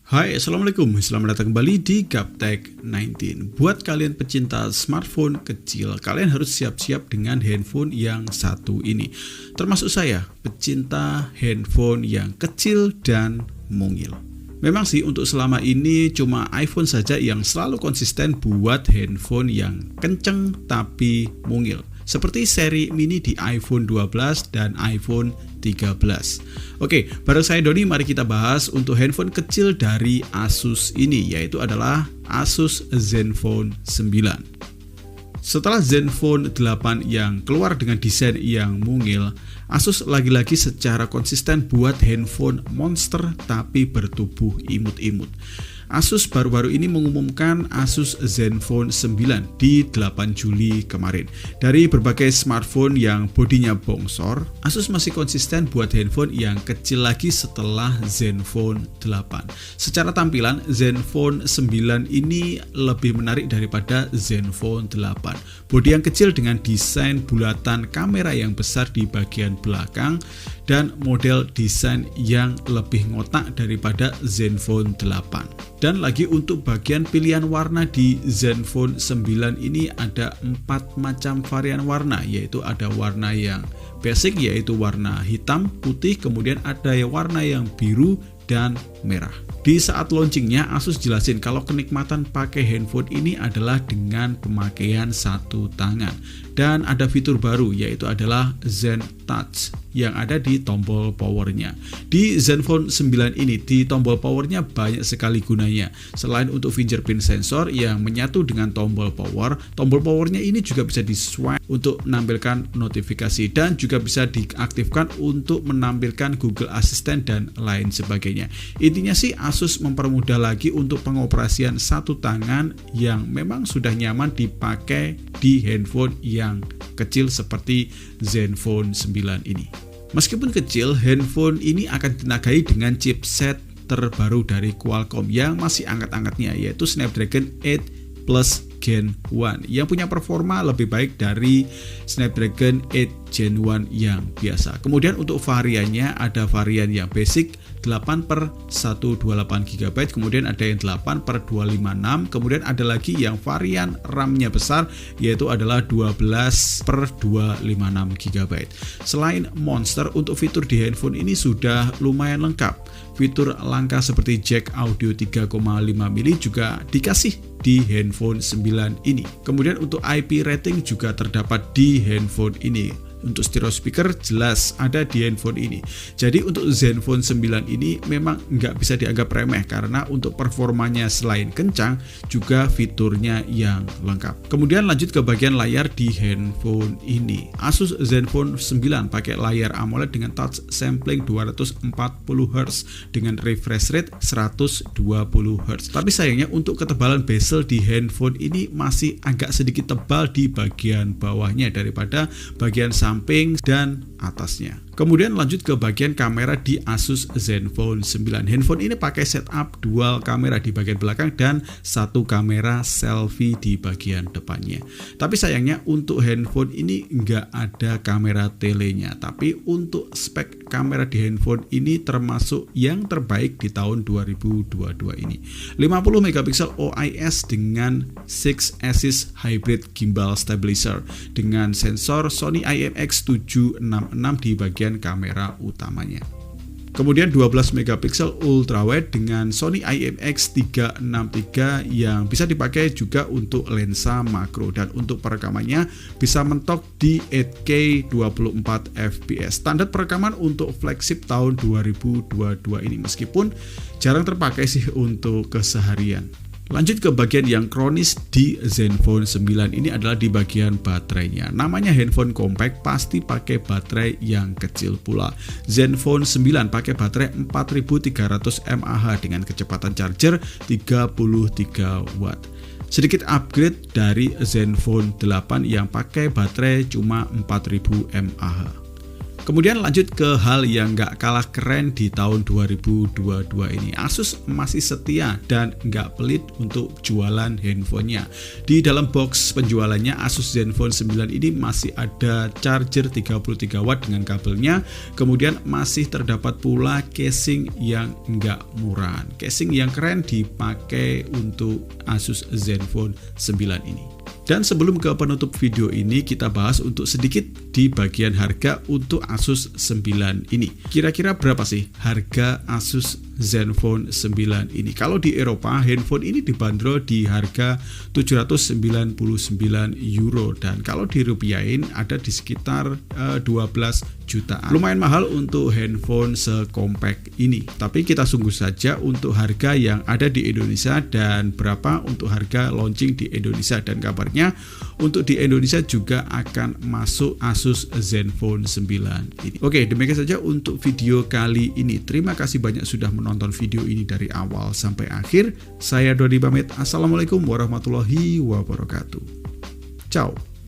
Hai, Assalamualaikum. Selamat datang kembali di Gaptek 19. Buat kalian pecinta smartphone kecil, kalian harus siap-siap dengan handphone yang satu ini. Termasuk saya, pecinta handphone yang kecil dan mungil. Memang sih untuk selama ini cuma iPhone saja yang selalu konsisten buat handphone yang kenceng tapi mungil. Seperti seri mini di iPhone 12 dan iPhone 13. Oke, bareng saya Doni, mari kita bahas untuk handphone kecil dari Asus ini, yaitu adalah Asus Zenfone 9. Setelah Zenfone 8 yang keluar dengan desain yang mungil, Asus lagi-lagi secara konsisten buat handphone monster tapi bertubuh imut-imut. Asus baru-baru ini mengumumkan Asus Zenfone 9 di 8 Juli kemarin. Dari berbagai smartphone yang bodinya bongsor, Asus masih konsisten buat handphone yang kecil lagi setelah Zenfone 8. Secara tampilan, Zenfone 9 ini lebih menarik daripada Zenfone 8. Bodi yang kecil dengan desain bulatan kamera yang besar di bagian belakang dan model desain yang lebih ngotak daripada Zenfone 8. Dan lagi untuk bagian pilihan warna di Zenfone 9 ini ada 4 macam varian warna, yaitu ada warna yang basic yaitu warna hitam, putih, kemudian ada warna yang biru dan merah. Di saat launchingnya Asus jelasin kalau kenikmatan pakai handphone ini adalah dengan pemakaian satu tangan. Dan ada fitur baru yaitu adalah Zen Touch yang ada di tombol powernya. Di Zenfone 9 ini di tombol powernya banyak sekali gunanya. Selain untuk fingerprint sensor yang menyatu dengan tombol powernya ini juga bisa di swipe untuk menampilkan notifikasi dan juga bisa diaktifkan untuk menampilkan Google Assistant dan lain sebagainya. Intinya sih Asus mempermudah lagi untuk pengoperasian satu tangan yang memang sudah nyaman dipakai di handphone yang kecil seperti Zenfone 9 ini. Meskipun kecil, handphone ini akan ditenagai dengan chipset terbaru dari Qualcomm yang masih angkat-angkatnya, yaitu Snapdragon 8 Plus Gen 1 yang punya performa lebih baik dari Snapdragon 8 Gen 1 yang biasa. Kemudian untuk variannya ada varian yang basic 8/128GB, kemudian ada yang 8/256, kemudian ada lagi yang varian RAM-nya besar yaitu adalah 12/256GB. Selain monster, untuk fitur di handphone ini sudah lumayan lengkap. Fitur langka seperti jack audio 3,5mm juga dikasih di handphone 9 ini. Kemudian untuk IP rating juga terdapat di handphone ini. Untuk stereo speaker jelas ada di handphone ini. Jadi untuk Zenfone 9 ini memang nggak bisa dianggap remeh karena untuk performanya selain kencang juga fiturnya yang lengkap. Kemudian lanjut ke bagian layar di handphone ini. Asus Zenfone 9 pakai layar AMOLED dengan touch sampling 240Hz dengan refresh rate 120Hz. Tapi sayangnya untuk ketebalan bezel di handphone ini masih agak sedikit tebal di bagian bawahnya daripada bagian samping dan atasnya. Kemudian lanjut ke bagian kamera di Asus Zenfone 9. Handphone ini pakai setup dual kamera di bagian belakang dan satu kamera selfie di bagian depannya. Tapi sayangnya untuk handphone ini nggak ada kamera telenya. Tapi untuk spek kamera di handphone ini termasuk yang terbaik di tahun 2022 ini. 50 megapiksel OIS dengan 6 axis hybrid gimbal stabilizer dengan sensor Sony IMX766 di bagian kamera utamanya. Kemudian 12 megapiksel ultrawide dengan Sony IMX363 yang bisa dipakai juga untuk lensa makro, dan untuk perekamannya bisa mentok di 8K 24 fps. Standar perekaman untuk flagship tahun 2022 ini meskipun jarang terpakai sih untuk keseharian. Lanjut ke bagian yang kronis di Zenfone 9 ini adalah di bagian baterainya. Namanya handphone compact pasti pakai baterai yang kecil pula. Zenfone 9 pakai baterai 4300 mAh dengan kecepatan charger 33 watt. Sedikit upgrade dari Zenfone 8 yang pakai baterai cuma 4000 mAh. Kemudian lanjut ke hal yang nggak kalah keren di tahun 2022 ini. Asus masih setia dan nggak pelit untuk jualan handphonenya. Di dalam box penjualannya Asus Zenfone 9 ini masih ada charger 33 watt dengan kabelnya. Kemudian masih terdapat pula casing yang nggak murahan. Casing yang keren dipakai untuk Asus Zenfone 9 ini. Dan sebelum ke penutup video ini, kita bahas untuk sedikit di bagian harga untuk Asus 9 ini. Kira-kira berapa sih harga Asus Zenfone 9 ini? Kalau di Eropa, handphone ini dibanderol di harga 799 euro, dan kalau dirupiahin ada di sekitar 12 jutaan. Lumayan mahal untuk handphone sekompak ini, tapi kita sungguh saja untuk harga yang ada di Indonesia dan berapa untuk harga launching di Indonesia, dan kabarnya untuk di Indonesia juga akan masuk Asus Zenfone 9 ini. Oke, demikian saja untuk video kali ini. Terima kasih banyak sudah menonton video ini dari awal sampai akhir. Saya Dodi pamit. Assalamualaikum warahmatullahi wabarakatuh. Ciao.